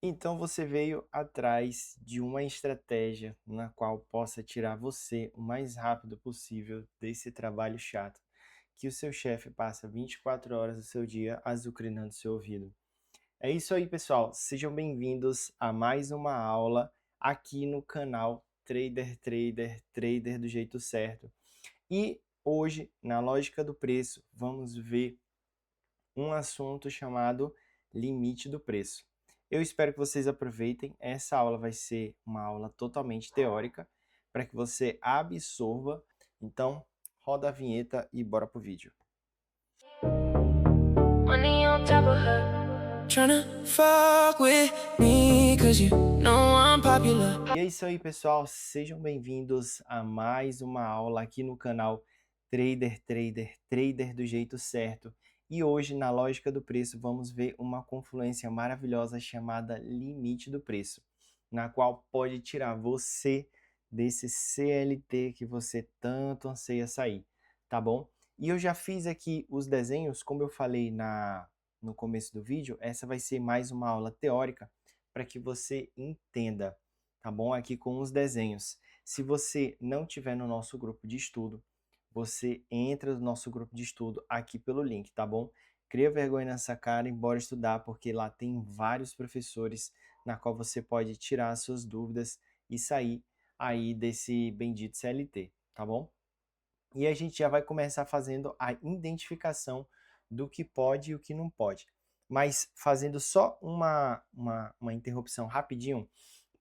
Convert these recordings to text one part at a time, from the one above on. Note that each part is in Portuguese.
Então você veio atrás de uma estratégia na qual possa tirar você o mais rápido possível desse trabalho chato, que o seu chefe passa 24 horas do seu dia azucrinando seu ouvido. É isso aí, pessoal. Sejam bem-vindos a mais uma aula aqui no canal Trader do jeito certo. E hoje, na lógica do preço, vamos ver um assunto chamado limite do preço. Eu espero que vocês aproveitem. Essa aula vai ser uma aula totalmente teórica para que você absorva. Então, roda a vinheta e bora pro vídeo. Money on top of her. Tryna fuck with me, cause you know I'm popular. E é isso aí, pessoal. Sejam bem-vindos a mais uma aula aqui no canal Trader do jeito certo. E hoje, na lógica do preço, vamos ver uma confluência maravilhosa chamada limite do preço, na qual pode tirar você desse CLT que você tanto anseia sair, tá bom? E eu já fiz aqui os desenhos, como eu falei no começo do vídeo, essa vai ser mais uma aula teórica para que você entenda, tá bom? Aqui com os desenhos. Se você não tiver no nosso grupo de estudo, você entra no nosso grupo de estudo aqui pelo link, tá bom? Cria vergonha nessa cara e bora estudar, porque lá tem vários professores na qual você pode tirar as suas dúvidas e sair aí desse bendito CLT, tá bom? E a gente já vai começar fazendo a identificação do que pode e o que não pode. Mas fazendo só uma interrupção rapidinho,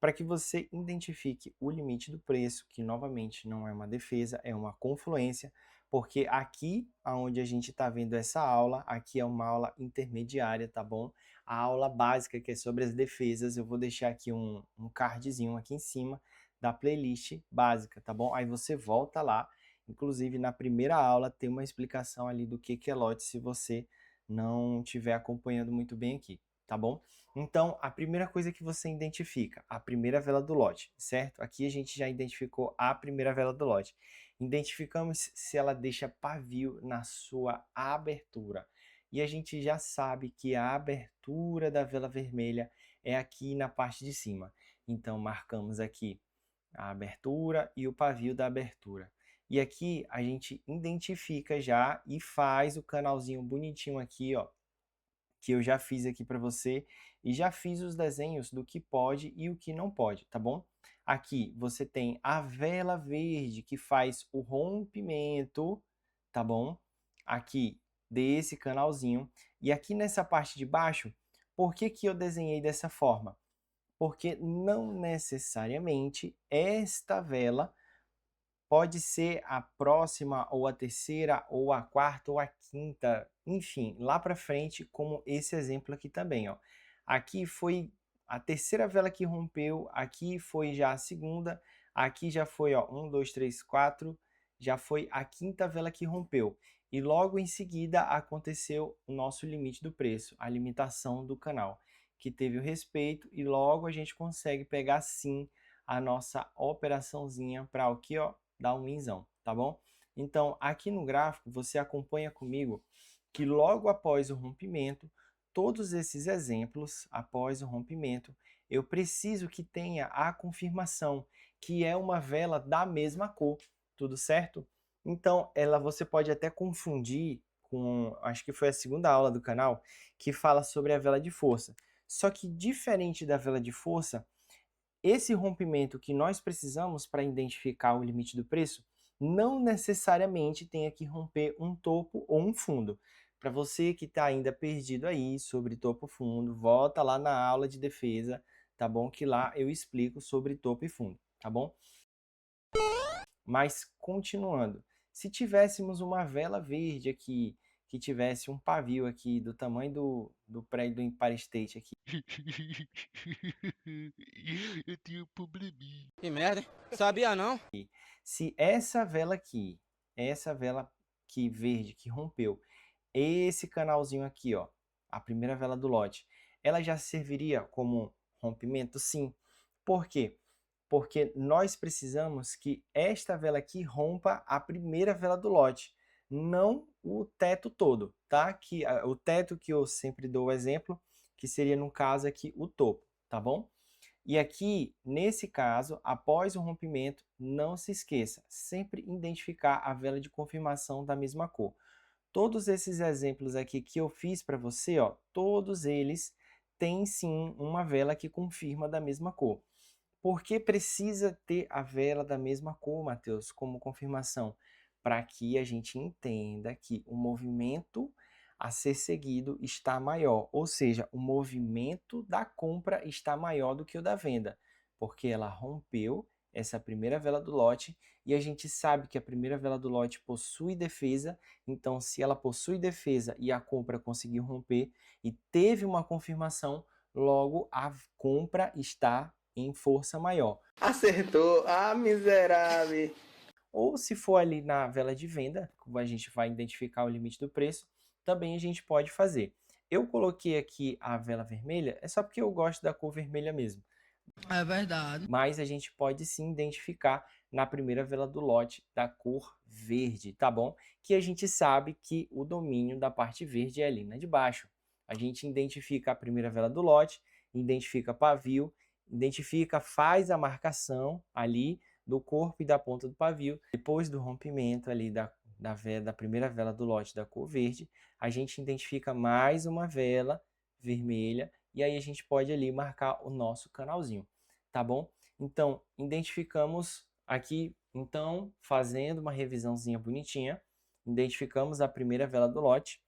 para que você identifique o limite do preço, que novamente não é uma defesa, é uma confluência, porque aqui onde a gente está vendo essa aula, aqui é uma aula intermediária, tá bom? A aula básica, que é sobre as defesas, eu vou deixar aqui um cardzinho aqui em cima da playlist básica, tá bom? Aí você volta lá, inclusive na primeira aula tem uma explicação ali do que é lote, se você não estiver acompanhando muito bem aqui, tá bom? Então, a primeira coisa que você identifica, a primeira vela do lote, certo? Aqui a gente já identificou a primeira vela do lote. Identificamos se ela deixa pavio na sua abertura. E a gente já sabe que a abertura da vela vermelha é aqui na parte de cima. Então, marcamos aqui a abertura e o pavio da abertura. E aqui a gente identifica já e faz o canalzinho bonitinho aqui, ó, que eu já fiz aqui para você e já fiz os desenhos do que pode e o que não pode, tá bom? Aqui você tem a vela verde que faz o rompimento, tá bom? Aqui desse canalzinho. E aqui nessa parte de baixo, por que que eu desenhei dessa forma? Porque não necessariamente esta vela pode ser a próxima, ou a terceira, ou a quarta, ou a quinta, enfim, lá para frente, como esse exemplo aqui também, ó. Aqui foi a terceira vela que rompeu, aqui foi já a segunda, aqui já foi, ó, 1, 2, 3, 4, já foi a quinta vela que rompeu. E logo em seguida aconteceu o nosso limite do preço, a limitação do canal, que teve o respeito e logo a gente consegue pegar sim a nossa operaçãozinha para o que, ó, dar um winzão, tá bom? Então, aqui no gráfico, você acompanha comigo que logo após o rompimento, todos esses exemplos, após o rompimento, eu preciso que tenha a confirmação, que é uma vela da mesma cor, tudo certo? Então, você pode até confundir com, acho que foi a segunda aula do canal, que fala sobre a vela de força. Só que diferente da vela de força, esse rompimento que nós precisamos para identificar o limite do preço não necessariamente tem que romper um topo ou um fundo. Para você que está ainda perdido aí sobre topo e fundo, volta lá na aula de defesa, tá bom? Que lá eu explico sobre topo e fundo, tá bom? Mas continuando, se tivéssemos uma vela verde aqui, que tivesse um pavio aqui do tamanho do prédio do Empire State aqui, Eu tenho um probleminha. Que merda, hein? Sabia não? se essa vela que verde que rompeu, esse canalzinho aqui, ó, a primeira vela do lote, ela já serviria como rompimento? Sim. Por quê? Porque nós precisamos que esta vela aqui rompa a primeira vela do lote, não o teto todo, tá? O teto que eu sempre dou o exemplo, que seria no caso aqui o topo, tá bom? E aqui, nesse caso, após o rompimento, não se esqueça, sempre identificar a vela de confirmação da mesma cor. Todos esses exemplos aqui que eu fiz para você, ó, todos eles têm sim uma vela que confirma da mesma cor. Por que precisa ter a vela da mesma cor, Matheus, como confirmação? Para que a gente entenda que o movimento a ser seguido está maior, ou seja, o movimento da compra está maior do que o da venda, porque ela rompeu essa primeira vela do lote e a gente sabe que a primeira vela do lote possui defesa, então se ela possui defesa e a compra conseguiu romper e teve uma confirmação, logo a compra está em força maior. Acertou, ah, miserável. Ou se for ali na vela de venda, como a gente vai identificar o limite do preço, também a gente pode fazer. Eu coloquei aqui a vela vermelha, é só porque eu gosto da cor vermelha mesmo. É verdade. Mas a gente pode sim identificar na primeira vela do lote da cor verde, tá bom? Que a gente sabe que o domínio da parte verde é ali na de baixo. A gente identifica a primeira vela do lote, identifica pavio, identifica, faz a marcação ali do corpo e da ponta do pavio. Depois do rompimento ali da primeira vela do lote da cor verde, a gente identifica mais uma vela vermelha e aí a gente pode ali marcar o nosso canalzinho, tá bom? Então, identificamos aqui, então, fazendo uma revisãozinha bonitinha, identificamos a primeira vela do lote,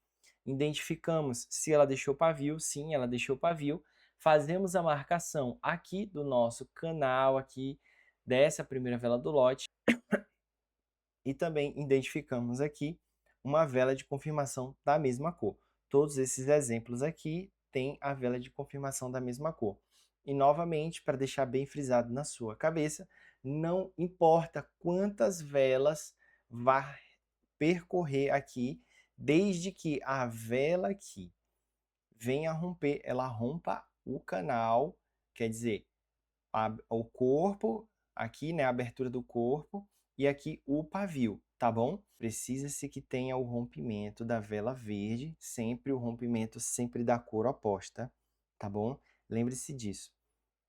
identificamos se ela deixou pavio, sim, ela deixou pavio, fazemos a marcação aqui do nosso canal, aqui dessa primeira vela do lote, e também identificamos aqui uma vela de confirmação da mesma cor. Todos esses exemplos aqui têm a vela de confirmação da mesma cor. E novamente, para deixar bem frisado na sua cabeça, não importa quantas velas vai percorrer aqui, desde que a vela aqui venha a romper, ela rompa o canal, quer dizer, o corpo, aqui, né, a abertura do corpo, e aqui o pavio, tá bom? Precisa-se que tenha o rompimento da vela verde, sempre o rompimento sempre da cor oposta, tá bom? Lembre-se disso.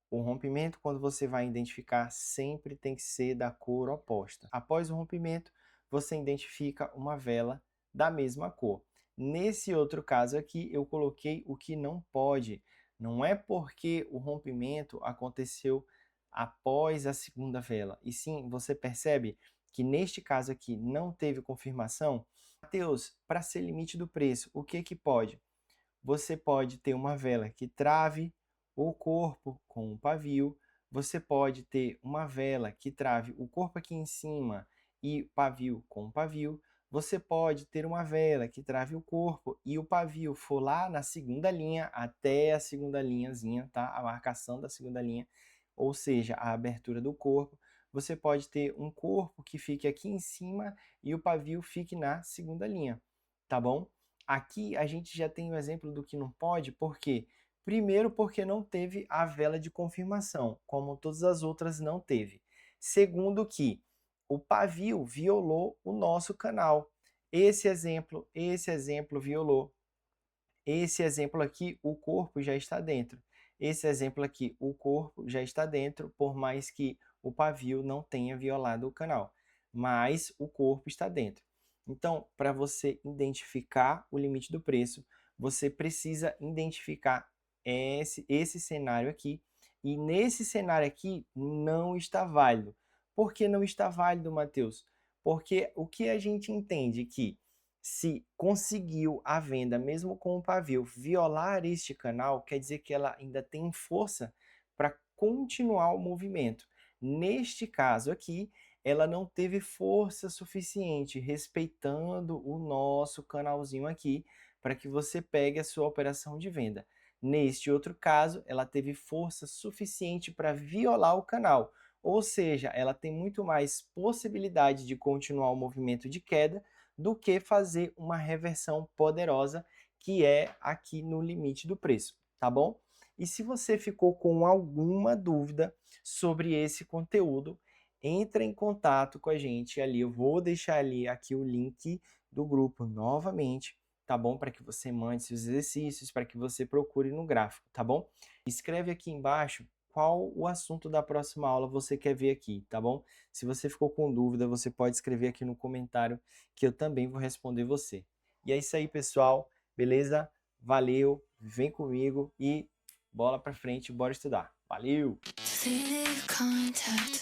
O rompimento, quando você vai identificar, sempre tem que ser da cor oposta. Após o rompimento, você identifica uma vela da mesma cor. Nesse outro caso aqui, eu coloquei o que não pode. Não é porque o rompimento aconteceu após a segunda vela. E sim, você percebe que neste caso aqui não teve confirmação? Mateus, para ser limite do preço, o que que pode? Você pode ter uma vela que trave o corpo com o pavio, você pode ter uma vela que trave o corpo aqui em cima e pavio com o pavio, você pode ter uma vela que trave o corpo e o pavio for lá na segunda linha até a segunda linhazinha, tá? A marcação da segunda linha, ou seja, a abertura do corpo. Você pode ter um corpo que fique aqui em cima e o pavio fique na segunda linha, tá bom? Aqui a gente já tem o exemplo do que não pode, por quê? Primeiro, porque não teve a vela de confirmação, como todas as outras não teve. Segundo, que o pavio violou o nosso canal. Esse exemplo violou. Esse exemplo aqui, o corpo já está dentro. Esse exemplo aqui, o corpo já está dentro, por mais que o pavio não tenha violado o canal. Mas o corpo está dentro. Então, para você identificar o limite do preço, você precisa identificar esse cenário aqui. E nesse cenário aqui não está válido. Por que não está válido, Matheus? Porque o que a gente entende que se conseguiu a venda mesmo com o pavio violar este canal, quer dizer que ela ainda tem força para continuar o movimento. Neste caso aqui, ela não teve força suficiente, respeitando o nosso canalzinho aqui, para que você pegue a sua operação de venda. Neste outro caso, ela teve força suficiente para violar o canal, ou seja, ela tem muito mais possibilidade de continuar o movimento de queda do que fazer uma reversão poderosa, que é aqui no limite do preço, tá bom? E se você ficou com alguma dúvida sobre esse conteúdo, entra em contato com a gente ali, eu vou deixar ali aqui o link do grupo novamente, tá bom? Para que você mande seus exercícios, para que você procure no gráfico, tá bom? Escreve aqui embaixo qual o assunto da próxima aula você quer ver aqui, tá bom? Se você ficou com dúvida, você pode escrever aqui no comentário que eu também vou responder você. E é isso aí, pessoal. Beleza? Valeu, vem comigo e bola pra frente, bora estudar. Valeu! Contact.